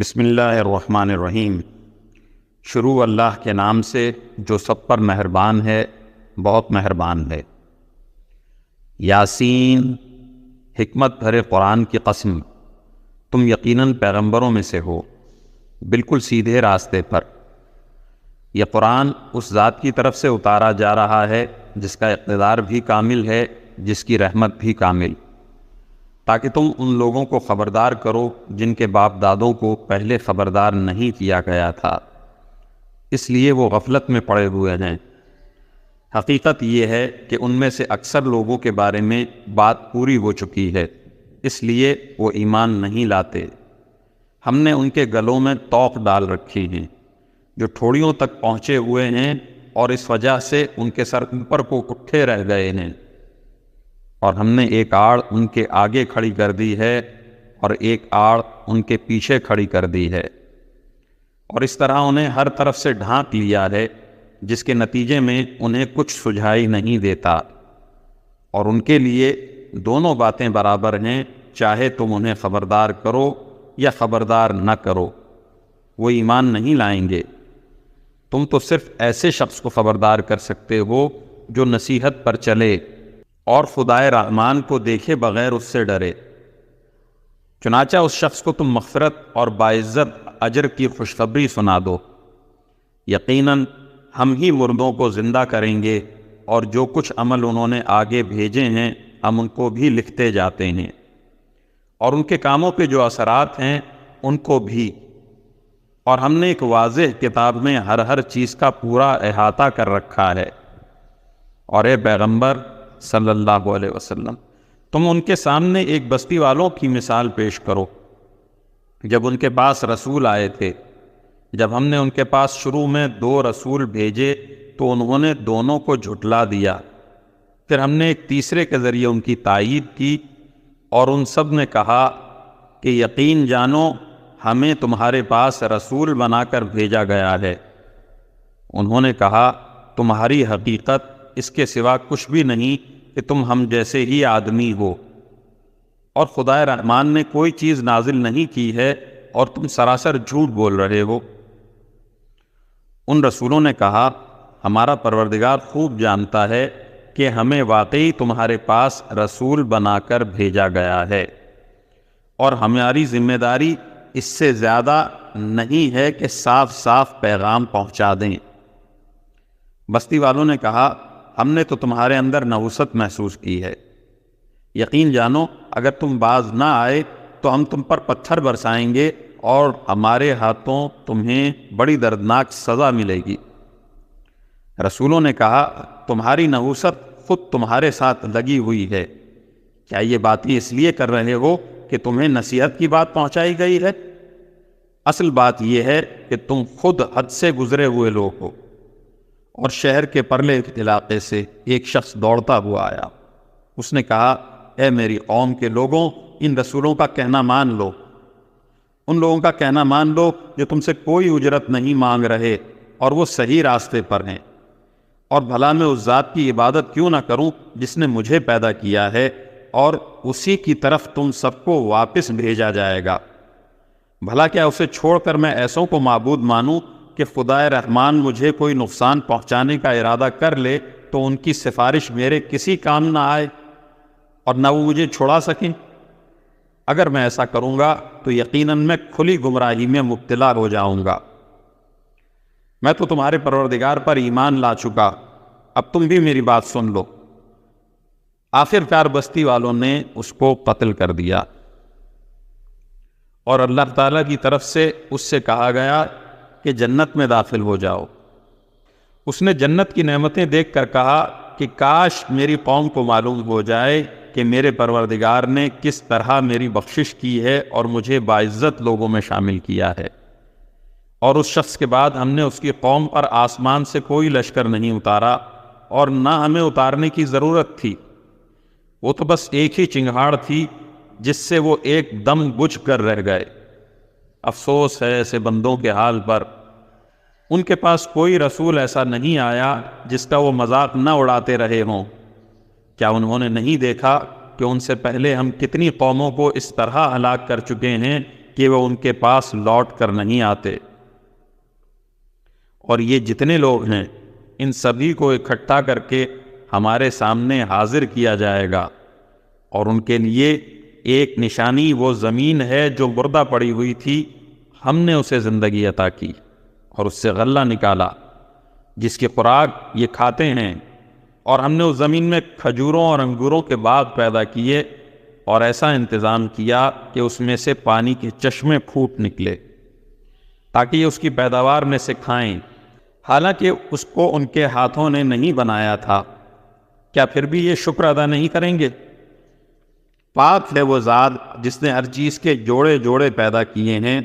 بسم اللہ الرحمن الرحیم۔ شروع اللہ کے نام سے جو سب پر مہربان ہے، بہت مہربان ہے۔ یاسین، حکمت بھرے قرآن کی قسم، تم یقیناً پیغمبروں میں سے ہو، بالکل سیدھے راستے پر۔ یہ قرآن اس ذات کی طرف سے اتارا جا رہا ہے جس کا اقتدار بھی کامل ہے، جس کی رحمت بھی کامل، تاکہ تم ان لوگوں کو خبردار کرو جن کے باپ دادوں کو پہلے خبردار نہیں کیا گیا تھا، اس لیے وہ غفلت میں پڑے ہوئے ہیں۔ حقیقت یہ ہے کہ ان میں سے اکثر لوگوں کے بارے میں بات پوری ہو چکی ہے، اس لیے وہ ایمان نہیں لاتے۔ ہم نے ان کے گلوں میں توق ڈال رکھی ہیں جو ٹھوڑیوں تک پہنچے ہوئے ہیں، اور اس وجہ سے ان کے سر اوپر کو اٹھے رہ گئے ہیں، اور ہم نے ایک آڑ ان کے آگے کھڑی کر دی ہے اور ایک آڑ ان کے پیچھے کھڑی کر دی ہے، اور اس طرح انہیں ہر طرف سے ڈھانپ لیا ہے، جس کے نتیجے میں انہیں کچھ سجھائی نہیں دیتا۔ اور ان کے لیے دونوں باتیں برابر ہیں، چاہے تم انہیں خبردار کرو یا خبردار نہ کرو، وہ ایمان نہیں لائیں گے۔ تم تو صرف ایسے شخص کو خبردار کر سکتے ہو جو نصیحت پر چلے اور خدائے رحمان کو دیکھے بغیر اس سے ڈرے۔ چنانچہ اس شخص کو تم مغفرت اور باعزت اجر کی خوشخبری سنا دو۔ یقیناً ہم ہی مردوں کو زندہ کریں گے، اور جو کچھ عمل انہوں نے آگے بھیجے ہیں ہم ان کو بھی لکھتے جاتے ہیں، اور ان کے کاموں پہ جو اثرات ہیں ان کو بھی۔ اور ہم نے ایک واضح کتاب میں ہر چیز کا پورا احاطہ کر رکھا ہے۔ اور اے پیغمبر صلی اللہ علیہ وسلم، تم ان کے سامنے ایک بستی والوں کی مثال پیش کرو جب ان کے پاس رسول آئے تھے۔ جب ہم نے ان کے پاس شروع میں 2 رسول بھیجے تو انہوں نے دونوں کو جھٹلا دیا، پھر ہم نے ایک تیسرے کے ذریعے ان کی تائید کی، اور ان سب نے کہا کہ یقین جانو ہمیں تمہارے پاس رسول بنا کر بھیجا گیا ہے۔ انہوں نے کہا تمہاری حقیقت اس کے سوا کچھ بھی نہیں کہ تم ہم جیسے ہی آدمی ہو، اور خدائے رحمان نے کوئی چیز نازل نہیں کی ہے اور تم سراسر جھوٹ بول رہے ہو۔ ان رسولوں نے کہا ہمارا پروردگار خوب جانتا ہے کہ ہمیں واقعی تمہارے پاس رسول بنا کر بھیجا گیا ہے، اور ہماری ذمہ داری اس سے زیادہ نہیں ہے کہ صاف صاف پیغام پہنچا دیں۔ بستی والوں نے کہا ہم نے تو تمہارے اندر نحوست محسوس کی ہے، یقین جانو اگر تم باز نہ آئے تو ہم تم پر پتھر برسائیں گے، اور ہمارے ہاتھوں تمہیں بڑی دردناک سزا ملے گی۔ رسولوں نے کہا تمہاری نحوست خود تمہارے ساتھ لگی ہوئی ہے، کیا یہ باتیں اس لیے کر رہے ہو کہ تمہیں نصیحت کی بات پہنچائی گئی ہے؟ اصل بات یہ ہے کہ تم خود حد سے گزرے ہوئے لوگ ہو۔ اور شہر کے پرلے علاقے سے ایک شخص دوڑتا ہوا آیا، اس نے کہا اے میری قوم کے لوگوں، ان رسولوں کا کہنا مان لو، ان لوگوں کا کہنا مان لو جو تم سے کوئی اجرت نہیں مانگ رہے اور وہ صحیح راستے پر ہیں، اور بھلا میں اس ذات کی عبادت کیوں نہ کروں جس نے مجھے پیدا کیا ہے، اور اسی کی طرف تم سب کو واپس بھیجا جائے گا۔ بھلا کیا اسے چھوڑ کر میں ایسوں کو معبود مانوں کہ خدائے رحمان مجھے کوئی نقصان پہنچانے کا ارادہ کر لے تو ان کی سفارش میرے کسی کام نہ آئے اور نہ وہ مجھے چھڑا سکیں؟ اگر میں ایسا کروں گا تو یقیناً میں کھلی گمراہی میں مبتلا ہو جاؤں گا۔ میں تو تمہارے پروردگار پر ایمان لا چکا، اب تم بھی میری بات سن لو۔ آخر کار بستی والوں نے اس کو قتل کر دیا، اور اللہ تعالیٰ کی طرف سے اس سے کہا گیا کہ جنت میں داخل ہو جاؤ۔ اس نے جنت کی نعمتیں دیکھ کر کہا کہ کاش میری قوم کو معلوم ہو جائے کہ میرے پروردگار نے کس طرح میری بخشش کی ہے اور مجھے باعزت لوگوں میں شامل کیا ہے۔ اور اس شخص کے بعد ہم نے اس کی قوم پر آسمان سے کوئی لشکر نہیں اتارا، اور نہ ہمیں اتارنے کی ضرورت تھی، وہ تو بس ایک ہی چنگھاڑ تھی جس سے وہ ایک دم بجھ کر رہ گئے۔ افسوس ہے ایسے بندوں کے حال پر، ان کے پاس کوئی رسول ایسا نہیں آیا جس کا وہ مذاق نہ اڑاتے رہے ہوں۔ کیا انہوں نے نہیں دیکھا کہ ان سے پہلے ہم کتنی قوموں کو اس طرح ہلاک کر چکے ہیں کہ وہ ان کے پاس لوٹ کر نہیں آتے۔ اور یہ جتنے لوگ ہیں ان سبھی کو اکٹھا کر کے ہمارے سامنے حاضر کیا جائے گا، اور ان کے لیے ایک نشانی وہ زمین ہے جو مردہ پڑی ہوئی تھی، ہم نے اسے زندگی عطا کی اور اس سے غلہ نکالا جس کی خوراک یہ کھاتے ہیں، اور ہم نے اس زمین میں کھجوروں اور انگوروں کے باغ پیدا کیے اور ایسا انتظام کیا کہ اس میں سے پانی کے چشمے پھوٹ نکلے تاکہ یہ اس کی پیداوار میں سے کھائیں، حالانکہ اس کو ان کے ہاتھوں نے نہیں بنایا تھا۔ کیا پھر بھی یہ شکر ادا نہیں کریں گے؟ پاک ہے وہ ذات جس نے ہر چیز کے جوڑے جوڑے پیدا کیے ہیں،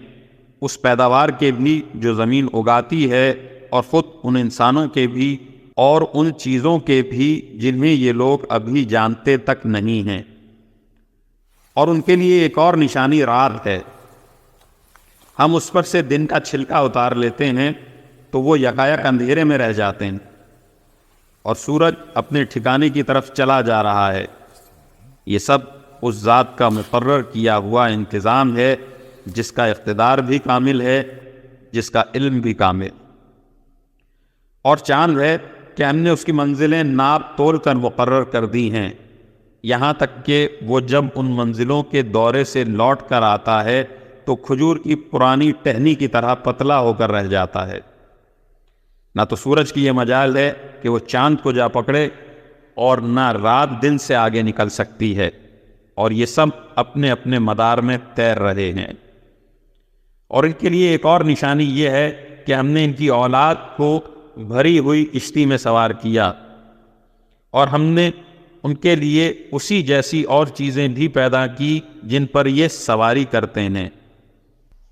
اس پیداوار کے بھی جو زمین اگاتی ہے، اور خود ان انسانوں کے بھی اور ان چیزوں کے بھی جنہیں یہ لوگ ابھی جانتے تک نہیں ہیں۔ اور ان کے لیے ایک اور نشانی رات ہے، ہم اس پر سے دن کا چھلکا اتار لیتے ہیں تو وہ یکایک اندھیرے میں رہ جاتے ہیں، اور سورج اپنے ٹھکانے کی طرف چلا جا رہا ہے۔ یہ سب اس ذات کا مقرر کیا ہوا انتظام ہے جس کا اقتدار بھی کامل ہے، جس کا علم بھی کامل۔ اور چاند ہے کہ ہم نے اس کی منزلیں ناپ تول کر مقرر کر دی ہیں، یہاں تک کہ وہ جب ان منزلوں کے دورے سے لوٹ کر آتا ہے تو کھجور کی پرانی ٹہنی کی طرح پتلا ہو کر رہ جاتا ہے۔ نہ تو سورج کی یہ مجال ہے کہ وہ چاند کو جا پکڑے، اور نہ رات دن سے آگے نکل سکتی ہے، اور یہ سب اپنے اپنے مدار میں تیر رہے ہیں۔ اور ان کے لیے ایک اور نشانی یہ ہے کہ ہم نے ان کی اولاد کو بھری ہوئی کشتی میں سوار کیا، اور ہم نے ان کے لیے اسی جیسی اور چیزیں بھی پیدا کی جن پر یہ سواری کرتے ہیں،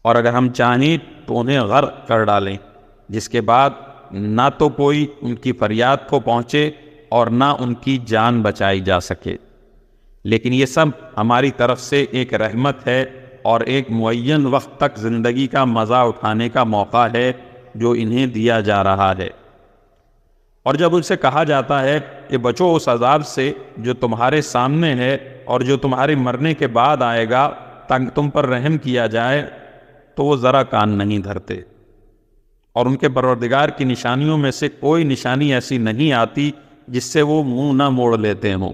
اور اگر ہم چاہیں تو انہیں غرق کر ڈالیں، جس کے بعد نہ تو کوئی ان کی فریاد کو پہنچے اور نہ ان کی جان بچائی جا سکے۔ لیکن یہ سب ہماری طرف سے ایک رحمت ہے اور ایک معین وقت تک زندگی کا مزہ اٹھانے کا موقع ہے جو انہیں دیا جا رہا ہے۔ اور جب ان سے کہا جاتا ہے کہ بچو اس عذاب سے جو تمہارے سامنے ہے اور جو تمہارے مرنے کے بعد آئے گا تاکہ تم پر رحم کیا جائے، تو وہ ذرا کان نہیں دھرتے، اور ان کے پروردگار کی نشانیوں میں سے کوئی نشانی ایسی نہیں آتی جس سے وہ منہ نہ موڑ لیتے ہوں۔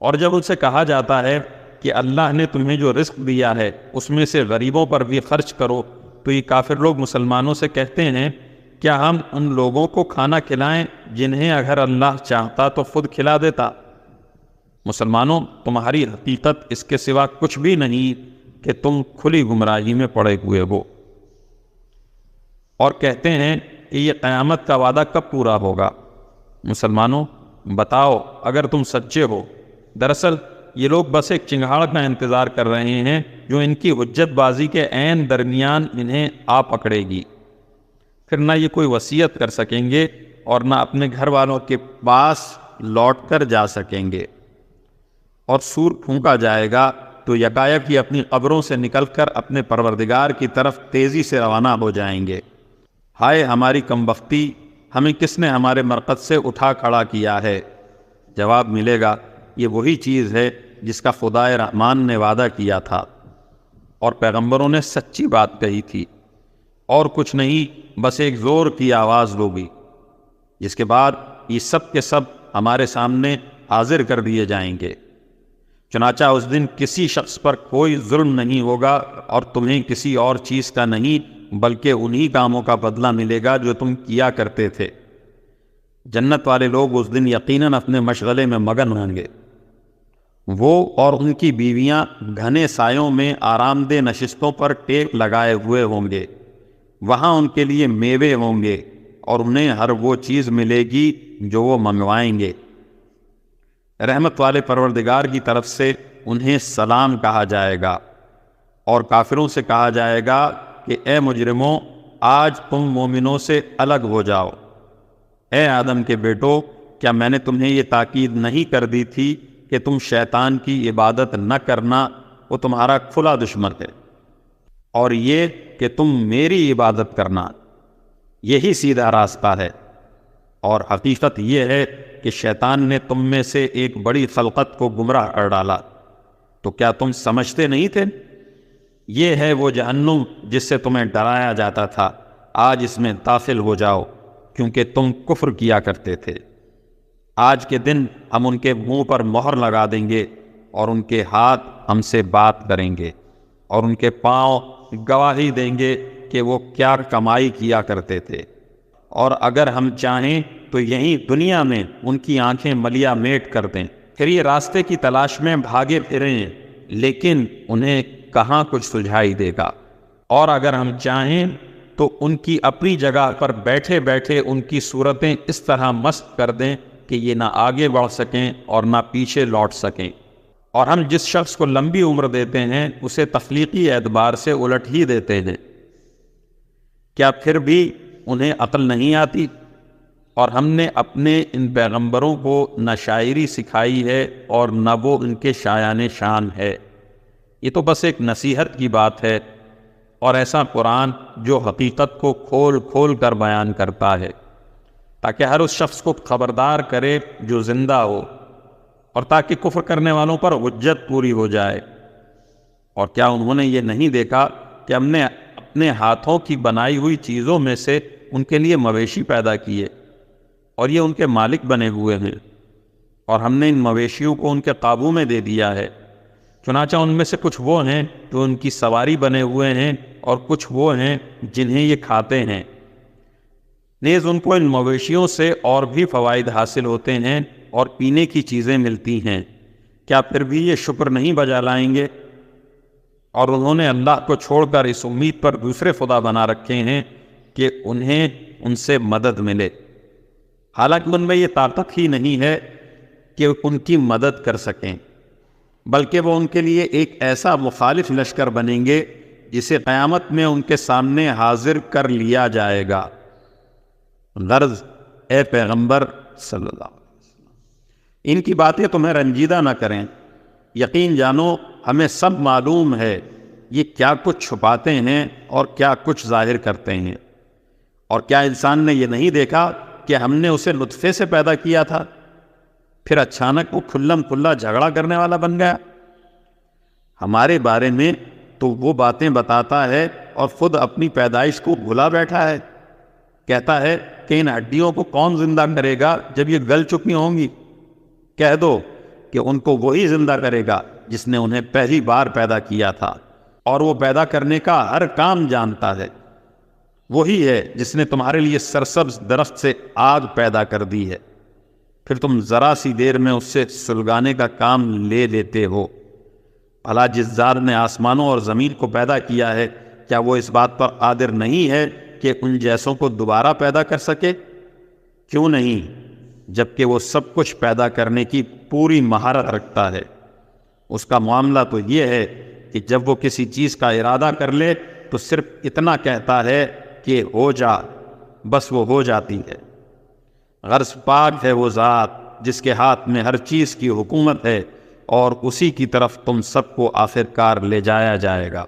اور جب ان سے کہا جاتا ہے کہ اللہ نے تمہیں جو رزق دیا ہے اس میں سے غریبوں پر بھی خرچ کرو، تو یہ کافر لوگ مسلمانوں سے کہتے ہیں کیا ہم ان لوگوں کو کھانا کھلائیں جنہیں اگر اللہ چاہتا تو خود کھلا دیتا؟ مسلمانوں، تمہاری حقیقت اس کے سوا کچھ بھی نہیں کہ تم کھلی گمراہی میں پڑے ہوئے ہو۔ اور کہتے ہیں کہ یہ قیامت کا وعدہ کب پورا ہوگا؟ مسلمانوں بتاؤ اگر تم سچے ہو، دراصل یہ لوگ بس ایک چنگھاڑ کا انتظار کر رہے ہیں جو ان کی حجت بازی کے عین درمیان انہیں آ پکڑے گی، پھر نہ یہ کوئی وصیت کر سکیں گے اور نہ اپنے گھر والوں کے پاس لوٹ کر جا سکیں گے۔ اور سور پھونکا جائے گا تو یکایک یہ اپنی قبروں سے نکل کر اپنے پروردگار کی طرف تیزی سے روانہ ہو جائیں گے۔ ہائے ہماری کمبختی، ہمیں کس نے ہمارے مرقد سے اٹھا کھڑا کیا ہے؟ جواب ملے گا یہ وہی چیز ہے جس کا خدائے رحمان نے وعدہ کیا تھا اور پیغمبروں نے سچی بات کہی تھی، اور کچھ نہیں بس ایک زور کی آواز ہوگی، جس کے بعد یہ سب کے سب ہمارے سامنے حاضر کر دیے جائیں گے۔ چنانچہ اس دن کسی شخص پر کوئی ظلم نہیں ہوگا اور تمہیں کسی اور چیز کا نہیں بلکہ انہی کاموں کا بدلہ ملے گا جو تم کیا کرتے تھے۔ جنت والے لوگ اس دن یقیناً اپنے مشغلے میں مگن ہوں گے، وہ اور ان کی بیویاں گھنے سایوں میں آرام دہ نشستوں پر ٹیک لگائے ہوئے ہوں گے، وہاں ان کے لیے میوے ہوں گے اور انہیں ہر وہ چیز ملے گی جو وہ منگوائیں گے۔ رحمت والے پروردگار کی طرف سے انہیں سلام کہا جائے گا، اور کافروں سے کہا جائے گا کہ اے مجرموں، آج تم مومنوں سے الگ ہو جاؤ۔ اے آدم کے بیٹو، کیا میں نے تمہیں یہ تاکید نہیں کر دی تھی کہ تم شیطان کی عبادت نہ کرنا، وہ تمہارا کھلا دشمن ہے، اور یہ کہ تم میری عبادت کرنا، یہی سیدھا راستہ ہے۔ اور حقیقت یہ ہے کہ شیطان نے تم میں سے ایک بڑی خلقت کو گمراہ کر ڈالا، تو کیا تم سمجھتے نہیں تھے؟ یہ ہے وہ جہنم جس سے تمہیں ڈرایا جاتا تھا، آج اس میں داخل ہو جاؤ کیونکہ تم کفر کیا کرتے تھے۔ آج کے دن ہم ان کے منہ پر مہر لگا دیں گے اور ان کے ہاتھ ہم سے بات کریں گے اور ان کے پاؤں گواہی دیں گے کہ وہ کیا کمائی کیا کرتے تھے، اور اگر ہم چاہیں تو یہیں دنیا میں ان کی آنکھیں ملیا میٹ کر دیں، پھر یہ راستے کی تلاش میں بھاگے پھریں لیکن انہیں کہاں کچھ سلجھائی دے گا، اور اگر ہم چاہیں تو ان کی اپنی جگہ پر بیٹھے بیٹھے ان کی صورتیں اس طرح مست کر دیں کہ یہ نہ آگے بڑھ سکیں اور نہ پیچھے لوٹ سکیں، اور ہم جس شخص کو لمبی عمر دیتے ہیں اسے تخلیقی اعتبار سے الٹ ہی دیتے ہیں۔ کیا پھر بھی انہیں عقل نہیں آتی؟ اور ہم نے اپنے ان پیغمبروں کو نہ شاعری سکھائی ہے اور نہ وہ ان کے شایان شان ہے، یہ تو بس ایک نصیحت کی بات ہے، اور ایسا قرآن جو حقیقت کو کھول کھول کر بیان کرتا ہے تاکہ ہر اس شخص کو خبردار کرے جو زندہ ہو، اور تاکہ کفر کرنے والوں پر حجت پوری ہو جائے۔ اور کیا انہوں نے یہ نہیں دیکھا کہ ہم نے اپنے ہاتھوں کی بنائی ہوئی چیزوں میں سے ان کے لیے مویشی پیدا کیے اور یہ ان کے مالک بنے ہوئے ہیں، اور ہم نے ان مویشیوں کو ان کے قابو میں دے دیا ہے، چنانچہ ان میں سے کچھ وہ ہیں جو ان کی سواری بنے ہوئے ہیں اور کچھ وہ ہیں جنہیں یہ کھاتے ہیں، نیز ان کو ان مویشیوں سے اور بھی فوائد حاصل ہوتے ہیں اور پینے کی چیزیں ملتی ہیں، کیا پھر بھی یہ شکر نہیں بجا لائیں گے؟ اور انہوں نے اللہ کو چھوڑ کر اس امید پر دوسرے خدا بنا رکھے ہیں کہ انہیں ان سے مدد ملے، حالانکہ ان میں یہ طاقت ہی نہیں ہے کہ ان کی مدد کر سکیں، بلکہ وہ ان کے لیے ایک ایسا مخالف لشکر بنیں گے جسے قیامت میں ان کے سامنے حاضر کر لیا جائے گا۔ غرض اے پیغمبر صلی اللہ علیہ وسلم، ان کی باتیں تمہیں رنجیدہ نہ کریں، یقین جانو ہمیں سب معلوم ہے یہ کیا کچھ چھپاتے ہیں اور کیا کچھ ظاہر کرتے ہیں۔ اور کیا انسان نے یہ نہیں دیکھا کہ ہم نے اسے نطفے سے پیدا کیا تھا، پھر اچانک وہ کھلم کھلا جھگڑا کرنے والا بن گیا؟ ہمارے بارے میں تو وہ باتیں بتاتا ہے اور خود اپنی پیدائش کو بھلا بیٹھا ہے، کہتا ہے کہ ان ہڈیوں کو کون زندہ کرے گا جب یہ گل چکی ہوں گی؟ کہہ دو کہ ان کو وہی زندہ کرے گا جس نے انہیں پہلی بار پیدا کیا تھا، اور وہ پیدا کرنے کا ہر کام جانتا ہے، وہی ہے جس نے تمہارے لیے سرسبز درخت سے آگ پیدا کر دی ہے، پھر تم ذرا سی دیر میں اس سے سلگانے کا کام لے لیتے ہو۔ بھلا جس ذات نے آسمانوں اور زمین کو پیدا کیا ہے، کیا وہ اس بات پر قادر نہیں ہے کہ ان جیسوں کو دوبارہ پیدا کر سکے؟ کیوں نہیں، جبکہ وہ سب کچھ پیدا کرنے کی پوری مہارت رکھتا ہے۔ اس کا معاملہ تو یہ ہے کہ جب وہ کسی چیز کا ارادہ کر لے تو صرف اتنا کہتا ہے کہ ہو جا، بس وہ ہو جاتی ہے۔ غرض پاک ہے وہ ذات جس کے ہاتھ میں ہر چیز کی حکومت ہے، اور اسی کی طرف تم سب کو آخر کار لے جایا جائے گا۔